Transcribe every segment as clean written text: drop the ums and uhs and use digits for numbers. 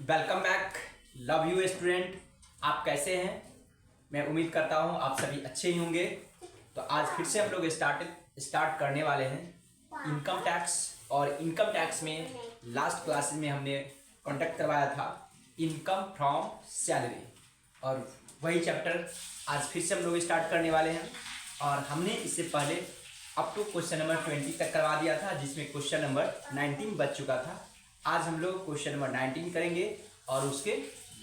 Welcome back. Love you student. आप कैसे हैं? मैं उम्मीद करता हूं आप सभी अच्छे ही होंगे। तो आज फिर से हम लोग स्टार्ट करने वाले हैं इनकम टैक्स। और इनकम टैक्स में लास्ट क्लास में हमने कॉन्टेक्ट करवाया था इनकम फ्रॉम सैलरी, और वही चैप्टर आज फिर से हम लोग स्टार्ट करने वाले हैं। और हमने इससे पहले अप टू क्वेश्चन नंबर 20 तक करवा दिया था, जिसमें क्वेश्चन नंबर 19 बच चुका था। आज हम लोग क्वेश्चन नंबर 19 करेंगे और उसके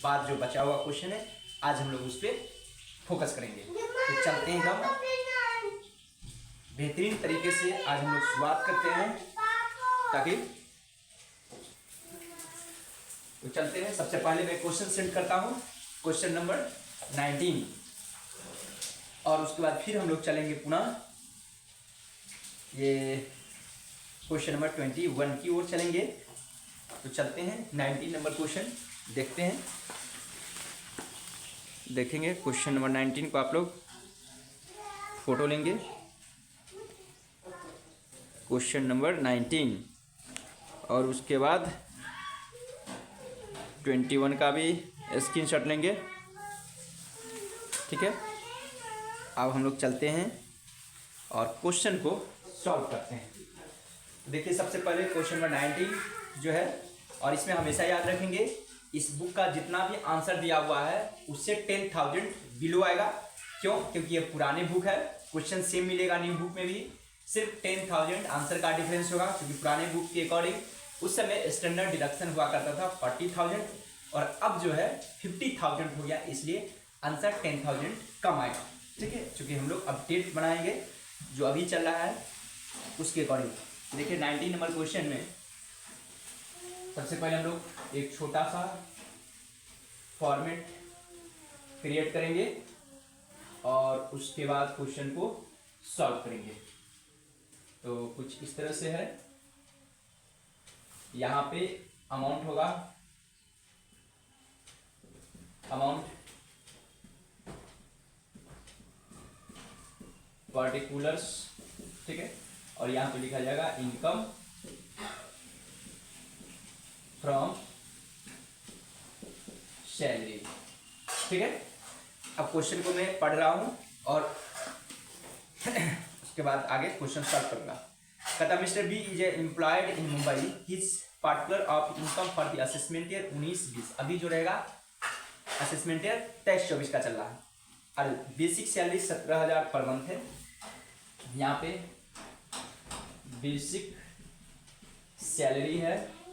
बाद जो बचा हुआ क्वेश्चन है आज हम लोग उस पर फोकस करेंगे। तो चलते हैं एकदम बेहतरीन तरीके से आज हम लोग शुरुआत करते हैं, ताकि तो चलते हैं। सबसे पहले मैं क्वेश्चन सेंड करता हूँ, क्वेश्चन नंबर 19, और उसके बाद फिर हम लोग चलेंगे पुनः ये क्वेश्चन नंबर 21 की ओर चलेंगे। तो चलते हैं 19 नंबर क्वेश्चन देखते हैं, देखेंगे क्वेश्चन नंबर 19 को। आप लोग फोटो लेंगे क्वेश्चन नंबर 19, और उसके बाद 21 का भी स्क्रीनशॉट लेंगे। ठीक है, अब हम लोग चलते हैं और क्वेश्चन को सॉल्व करते हैं। देखिए, सबसे पहले क्वेश्चन नंबर 19 जो है, और इसमें हमेशा याद रखेंगे इस बुक का जितना भी आंसर दिया हुआ है उससे 10,000 बिलो आएगा। क्यों? क्योंकि ये पुराने बुक है, क्वेश्चन सेम मिलेगा न्यू बुक में भी, सिर्फ 10,000 आंसर का डिफरेंस होगा। क्योंकि पुराने बुक के अकॉर्डिंग उस समय स्टैंडर्ड डिडक्शन हुआ करता था 40,000, और अब जो है 50,000 हो गया, इसलिए आंसर 10,000 कम आएगा। ठीक है, चूँकि हम लोग अपडेट बनाएंगे जो अभी चल रहा है उसके अकॉर्डिंग। देखिए 19 नंबर क्वेश्चन में सबसे पहले हम लोग एक छोटा सा फॉर्मेट क्रिएट करेंगे और उसके बाद क्वेश्चन को सॉल्व करेंगे। तो कुछ इस तरह से है, यहाँ पे अमाउंट होगा, अमाउंट पर्टिकुलर्स, ठीक है, और यहाँ पे लिखा जाएगा इनकम फ्रॉम सैलरी। ठीक है, अब क्वेश्चन को मैं पढ़ रहा हूं और उसके बाद आगे क्वेश्चन सॉल्व करूंगा। कहता mister B is employed in Mumbai, his particular of income for the assessment year 19-20। अभी जो रहेगा असेसमेंट ईयर 23-24 का चल रहा है, और बेसिक सैलरी 17,000 पर मंथ है। यहाँ पे बेसिक सैलरी है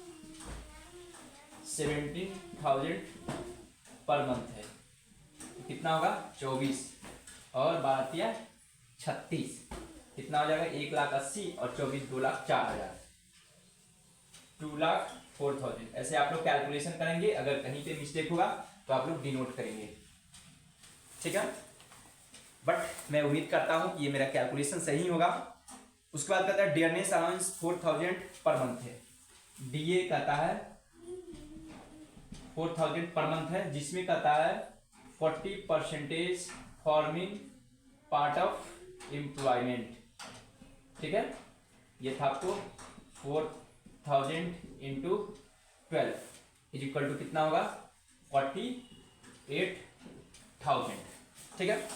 17,000 पर मंथ है। तो कितना होगा? 24 और 12 36, कितना हो जाएगा? 1,80,000 और 24 2,04,000, 2,04,000। ऐसे आप लोग कैलकुलेशन करेंगे, अगर कहीं पे मिस्टेक होगा तो आप लोग डिनोट करेंगे। ठीक है, बट मैं उम्मीद करता हूं कि ये मेरा कैलकुलेशन सही होगा। उसके बाद कहता है डियरनेस अलाउंस 4,000 पर मंथ है। डीए कहता है 4,000 पर मंथ है, जिसमें कहता है 40% फॉर्मिंग पार्ट ऑफ एम्प्लॉयमेंट। ठीक है, ये था आपको 4,000 इंटू 12 इज इक्वल टू कितना होगा? 48,000। ठीक है,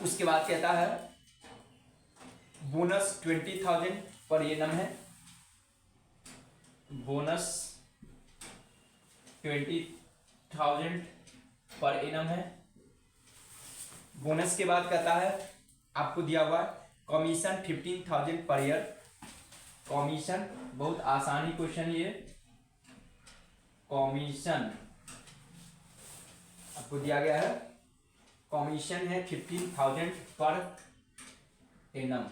उसके बाद कहता है बोनस 20,000 पर एनम है, बोनस 20,000 पर एनम है। बोनस के बाद कहता है आपको दिया हुआ कमीशन 15,000 पर ईयर। कमीशन बहुत आसानी क्वेश्चन ये, कमीशन आपको दिया गया है, कमीशन है 15,000 पर एनम,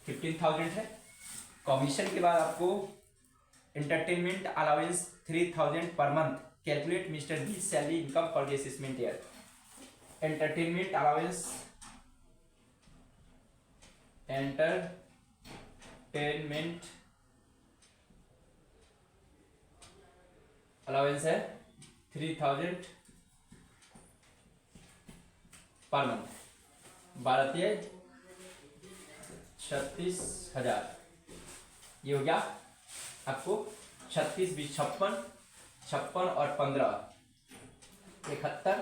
15,000 है। कमीशन के बाद आपको entertainment allowance 3,000 per month. Calculate mister B salary income for the assessment year. Entertainment allowance, entertainment allowance है 3,000 पर मंथ, 36,000। ये हो गया आपको 36 20 56 56 और 15 71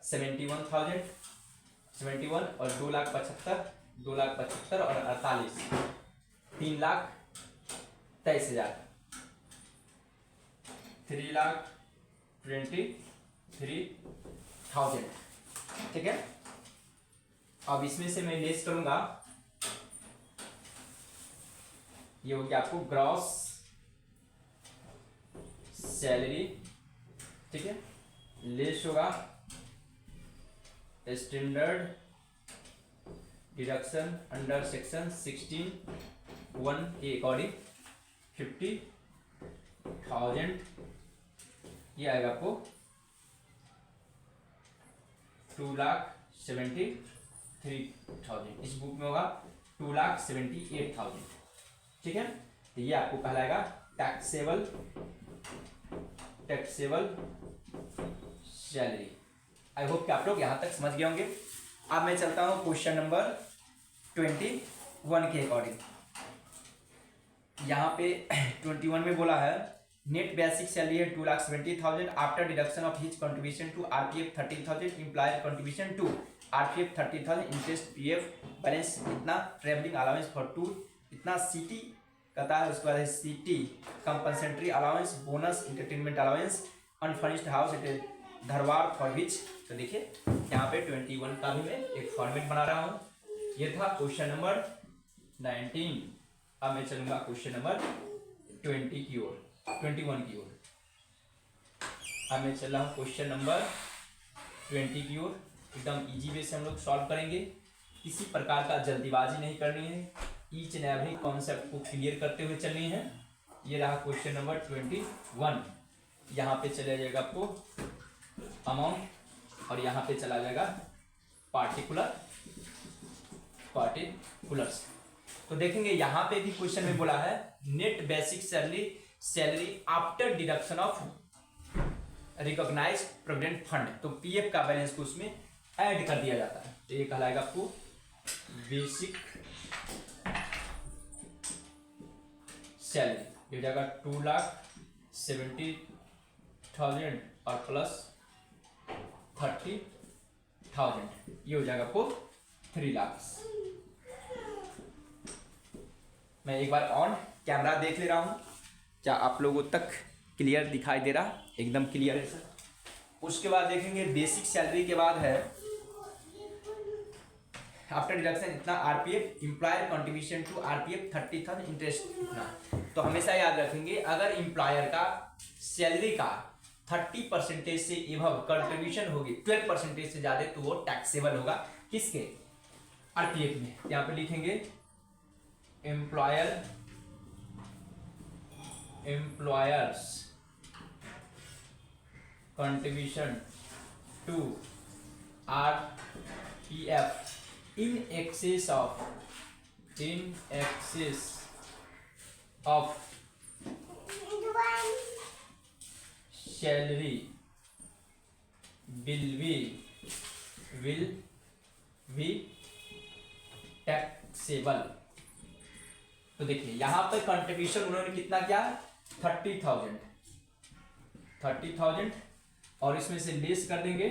71,000 71 और 2,75,000 और 48 3,23,000 3,23,000। ठीक है, अब इसमें से मैं लेस करूंगा, ये हो गया आपको ग्रॉस सैलरी। ठीक है, लेस होगा स्टैंडर्ड डिडक्शन अंडर सेक्शन 16(1) के अकॉर्डिंग 50,000, ये आएगा आपको 2,73,000। इस बुक में होगा 2,78,000। ठीक है, तो ये आपको कहलाएगा टैक्सेबल सैलरी। आई होप कि आप लोग यहां तक समझ गए होंगे। अब मैं चलता हूं क्वेश्चन नंबर 21 के अकॉर्डिंग। यहाँ पे 21 में बोला है नेट बेसिक सैलरी है 2,70,000 after deduction of his contribution to RPF 30,000, employer contribution to RPF 30,000, interest PF balance इतना, ट्रेवलिंग अलाउंस फॉर टूर इतना, सीटी कहता है, उसके बाद CT compensatory allowance, bonus, entertainment allowance, unfurnished house at Dharwar for which. तो देखिए यहाँ पे 21 का भी मैं एक फॉर्मेट बना रहा हूँ। ये था क्वेश्चन नंबर 19। अब मैं चलूंगा क्वेश्चन नंबर 21 की ओर। अब मैं चल रहा हूँ क्वेश्चन नंबर 20 की ओर। एकदम इजी वे से हम लोग सॉल्व करेंगे, किसी प्रकार का जल्दीबाजी नहीं करनी है, ईच एंड एवरी कॉन्सेप्ट को क्लियर करते हुए चलनी है। ये रहा क्वेश्चन नंबर 21। यहाँ पे चला जाएगा आपको अमाउंट और यहाँ पे चला जाएगा पार्टिकुलर्स। तो देखेंगे यहाँ पे भी क्वेश्चन में बोला है net basic salary after deduction of recognised provident fund. तो पीएफ का बैलेंस को उसमें ऐड कर दिया जाता है। तो ये कहलाएगा आपको बेसिक सैलरी। ये हो जाएगा 2,70,000 और प्लस 30,000, ये हो जाएगा आपको 3 लाख। मैं एक बार ऑन कैमरा देख ले रहा हूं, क्या आप लोगों तक क्लियर दिखाई दे रहा? एकदम क्लियर है सर। उसके बाद देखेंगे बेसिक सैलरी के बाद है आफ्टर डिडक्शन इतना, RPF employer contribution to RPF 30,000, interest इतना। तो हमेशा याद रखेंगे अगर एम्प्लॉयर का सैलरी का 30% से एबव कंट्रीब्यूशन होगी 12% से ज्यादा, तो वो टैक्सेबल होगा किसके? आरपीएफ में। यहाँ पे लिखेंगे employer's contribution to RPF in excess of salary will be taxable। तो देखिए यहाँ पे कंट्रीब्यूशन उन्होंने कितना किया? 30,000 और इसमें से लेस कर देंगे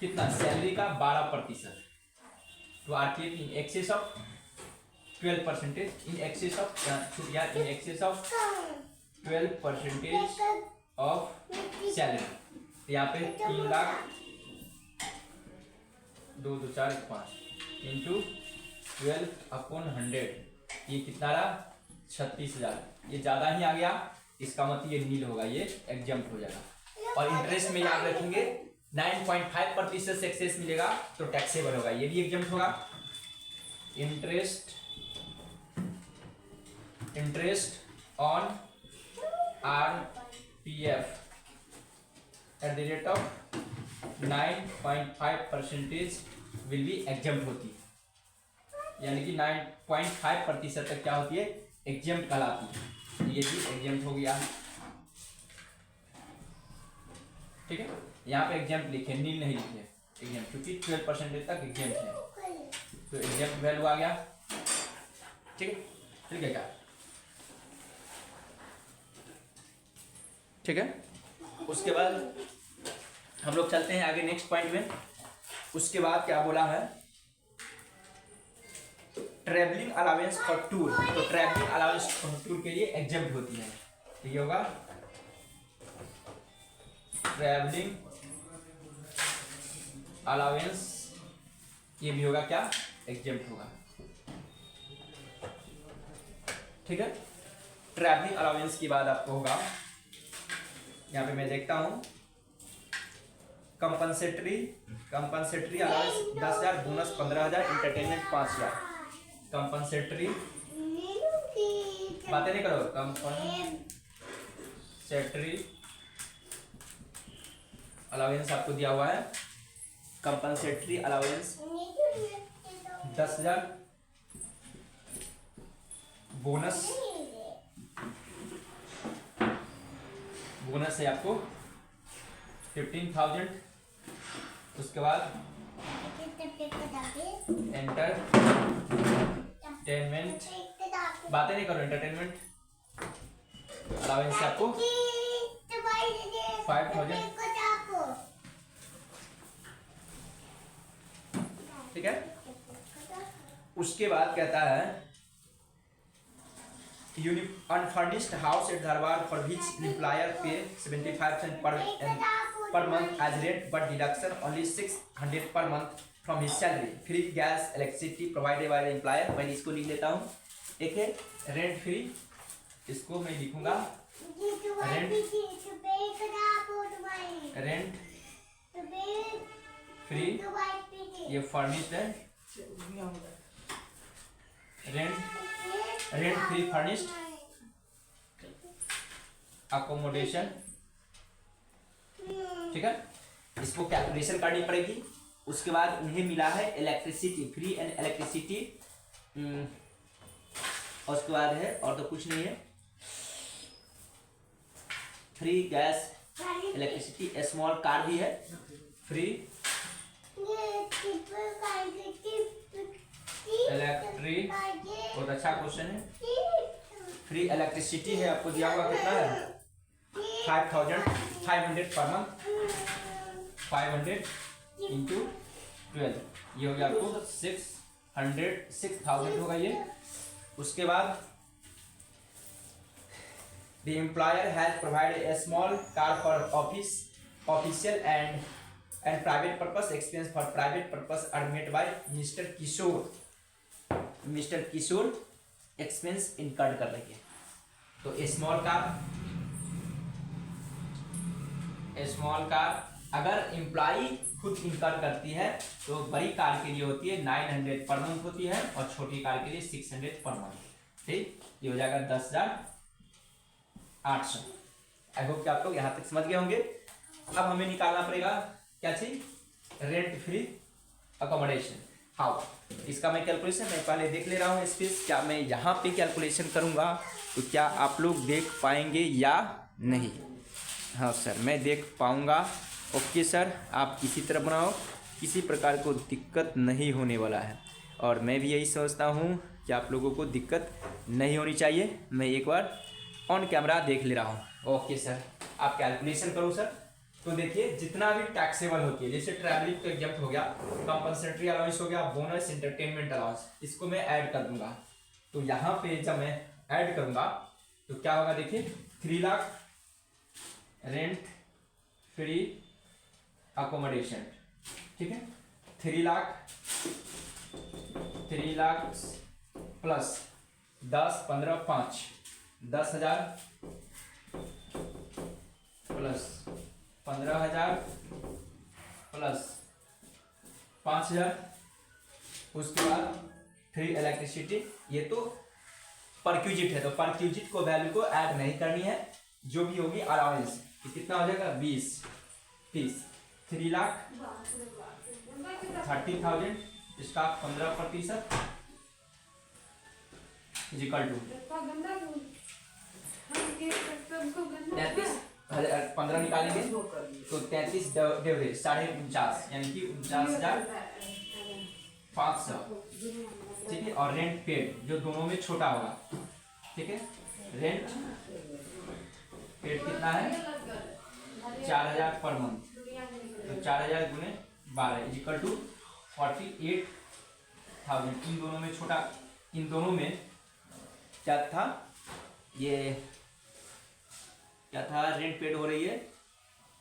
कितना? सैलरी का 12%। तो RPF in excess of 12%, in excess of 12% of salary. यहाँ पे 3 लाख 2 2 4 5 इंटू 12/100, ये कितना रहा? 36,000। ये ज्यादा ही आ गया, इसका मतलब ये नील होगा, ये एग्जम्प्ट हो जाएगा। और इंटरेस्ट में याद रखेंगे 9.5% से एक्सेस मिलेगा तो टैक्सेबल होगा, ये भी एग्जम्प्ट होगा। Interest on RPF at the rate of 9.5% will be exempt होती है, यानी कि 9.5% तक क्या होती है? एग्जम्प्ट कहलाती है। ये भी एग्जम्प्ट हो गया, ठीक है। यहाँ पे एग्जाम्प्ट लिखे, नील नहीं लिखे एग्जाम्प्ट, क्योंकि 12% तक एग्जाम्प्ट है, तो एग्जाम्प्ट वैल्यू आ गया, ठीक है। ठीक है क्या? ठीक है। उसके बाद हम लोग चलते हैं आगे नेक्स्ट पॉइंट में। उसके बाद क्या बोला है, ट्रैवलिंग अलाउंस फॉर टूर। तो ट्रैवलिंग अलाउंस फॉर टूर के लिए एग्जेम्प्ट होती है, तो ये होगा ट्रैवलिंग अलाउंस, ये भी होगा क्या, एग्जेम्प्ट होगा। ठीक है। ट्रैवलिंग अलाउंस के बाद आपको होगा, यहाँ पे मैं देखता हूं, compensatory allowance 10,000, bonus 15,000, entertainment 5,000। Compensatory, बातें नहीं करो, कंपनसेटरी अलाउंस आपको दिया हुआ है। कंपनसेटरी अलाउंस 10,000, बोनस है आपको 15,000। उसके बाद एंटरटेनमेंट, बातें नहीं करो, एंटरटेनमेंट अलाउंस है आपको 5,000। ठीक है। उसके बाद कहता है unfurnished house at Dharwad for which employer pay 75% per month as rent but deduction only 600 per month from his salary, free gas electricity provided by the employer। मैं इसको लिख लेता हूँ। एक है रेंट फ्री, इसको मैं लिखूंगा रेंट फ्री, ये फर्निश्ड है, रेंट फ्री फर्निश्ड अकोमोडेशन। ठीक है। इसको कैलकुलेशन करनी पड़ेगी। उसके बाद उन्हें मिला है इलेक्ट्रिसिटी, फ्री एंड इलेक्ट्रिसिटी, और उसके बाद है और तो कुछ नहीं है, free gas electricity, small car भी है फ्री, इलेक्ट्रिक, बहुत अच्छा क्वेश्चन है। फ्री इलेक्ट्रिसिटी है, आपको दिया हुआ कितना है 5,500 पर मंथ, 500 इंटू 12, ये हो गया आपको 6,000 होगा ये। उसके बाद the employer has provided a small car for official and private purpose, expense for private purpose are made by mister Kishore expense incurred कर रही है। तो स्मॉल कार अगर एम्प्लॉई खुद इनकर करती है तो बड़ी कार के लिए होती है 900 पर मंथ होती है, और छोटी कार के लिए 600 पर मंथ। ठीक, ये हो जाएगा 10,800। आई होप कि आप लोग यहाँ तक समझ गए होंगे। अब हमें निकालना पड़ेगा क्या चीज, रेंट फ्री अकोमोडेशन। हाउ, इसका मैं कैलकुलेशन मैं पहले देख ले रहा हूँ स्पेस, क्या मैं यहाँ पे कैलकुलेशन करूँगा तो क्या आप लोग देख पाएंगे या नहीं। हाँ सर, मैं देख पाऊँगा। ओके सर, आप इसी तरह बनाओ, किसी प्रकार को दिक्कत नहीं होने वाला है, और मैं भी यही समझता हूँ कि आप लोगों को दिक्कत नहीं होनी चाहिए। मैं एक बार ऑन कैमरा देख ले रहा हूँ। ओके सर, आप कैलकुलेशन करो सर। तो देखिए, जितना भी टैक्सेबल होती है, जैसे ट्रैवलिंग तो एग्जम्प्ट हो गया, कंपनसेटरी अलाउंस हो गया, बोनस, एंटरटेनमेंट अलाउंस, इसको मैं ऐड कर दूंगा। तो यहाँ पे जब मैं ऐड करूंगा तो क्या होगा, देखिए 3 लाख रेंट फ्री अकोमोडेशन। ठीक है, 3 लाख प्लस 10, 15, 5, 10,000 प्लस 15,000 प्लस 5,000। उसके बाद फ्री इलेक्ट्रिसिटी, ये तो परक्यूजिट है, तो परक्यूजिट को वैल्यू को ऐड नहीं करनी है, जो भी होगी अलाउंस, कितना हो जाएगा 20, 3 लाख 30,000, इसका 15% इक्वल टू 15 निकालेंगे तो 33 डेवरेज 49.5, यानी कि 49,500। ठीक है, और रेंट पेड जो दोनों में छोटा होगा। ठीक है, रेंट पेड कितना है 4000 पर मंथ, तो 4000 गुने 12 इज इक्वल टू 48,000। इन दोनों में छोटा, इन दोनों में क्या था, ये क्या था, रेंट पेड हो रही है,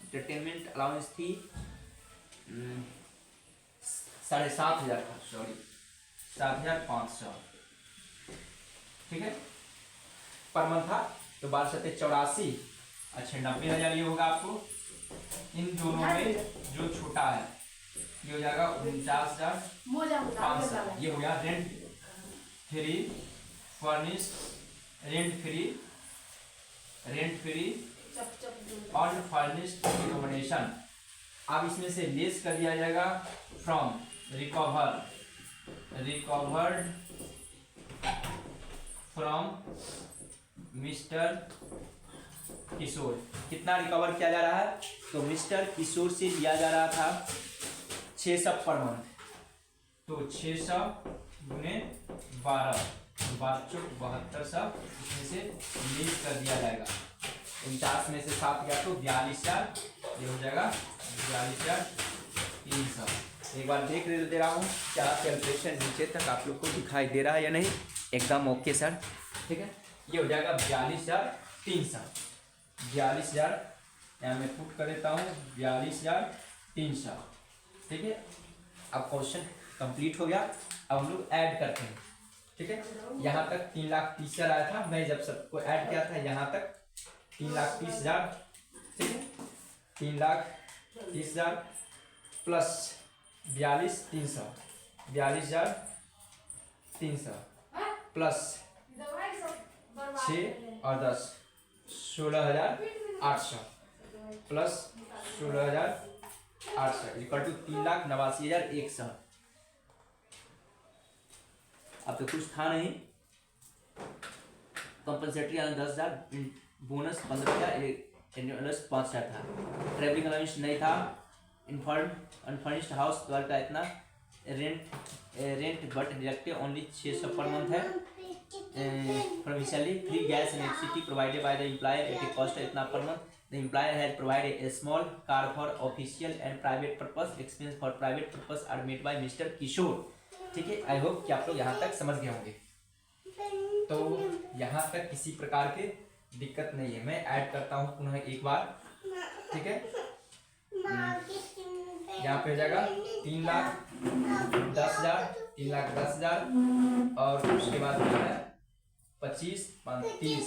एंटरटेनमेंट अलाउंस थी 7,500 का, सॉरी 7,500, ठीक है, पर मंथ था। तो 12,84, अच्छा 90,000 ये होगा आपको। इन दोनों में जो छोटा है ये हो जाएगा 49,500, ये हो गया rent free furnish, rent free unfurnished accommodation. अब इसमें से लेस कर दिया जाएगा फ्रॉम रिकवर्ड फ्रॉम मिस्टर किशोर। कितना रिकवर किया जा रहा है, तो मिस्टर किशोर से लिया जा रहा था 600 पर मंथ, तो 600 गुने 12, 72,700, इसमें से लेस कर दिया जाएगा। 49 में से 7 गया तो 42,000, ये हो जाएगा 42,300। एक बार देख दे रहा हूँ क्या कैलकुलेशन नीचे तक आप लोग को दिखाई दे रहा है या नहीं, एकदम ओके सर, ठीक है। ये हो जाएगा 42,300, 42,000 यहाँ मैं पुट कर देता हूँ, 42,300, ठीक है। अब क्वेश्चन कंप्लीट हो गया। अब हम लोग ऐड करते हैं, ठीक है। यहाँ तक 3,30,000 आया था, मैं जब सबको ऐड किया था यहाँ तक 3,30,000, ठीक है, 3,30,000 प्लस 42,300, 42,300 प्लस 6 और 10, 16,800 प्लस 16,800 इक्वल टू 3,89,100। अब तो कुछ था नहीं, कंपनसेटरी 10,000, बोनस 15,000, एनुअल 5,000 था, ट्रैवलिंग अलाउंस नहीं था, अनफर्निश्ड हाउस द्वारा का इतना rent but deducted only 600 per month है, provisionally free gas and electricity provided by the employer at a cost इतना per month. The employer has provided a small car for official and private purpose, expense for private purpose are made by mister Kishore, ठीक है। I hope कि आप लोग यहाँ तक समझ गए होंगे। तो यहाँ तक किसी प्रकार के दिक्कत नहीं है। मैं ऐड करता हूँ पुनः एक बार, ठीक है। यहाँ पे हो जाएगा 3,10,000, 3,10,000 और उसके बाद जो है 25, 30,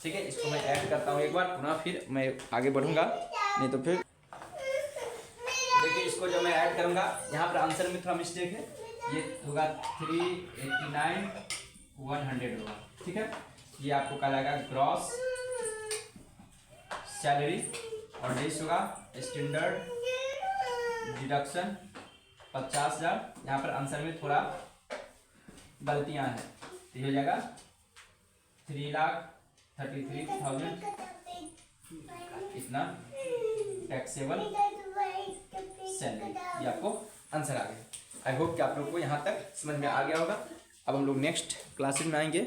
ठीक है। इसको मैं ऐड करता हूँ एक बार पुनः, फिर मैं आगे बढ़ूंगा, नहीं तो फिर देखिए इसको जब मैं ऐड करूंगा यहाँ पर आंसर में थोड़ा मिस्टेक है, ये होगा 389,100 होगा, ठीक है। ये आपको कहलाएगा ग्रॉस सैलरी और दिस होगा स्टैंडर्ड डिडक्शन 50,000। यहाँ पर आंसर में थोड़ा गलतियां हैं, तो ये हो जाएगा 3,33,000 इतना टैक्सेबल सैलरी, ये आपको आंसर आ गया। आई होप कि आप लोग को यहाँ तक समझ में आ गया होगा। अब हम लोग नेक्स्ट क्लासेस में आएंगे।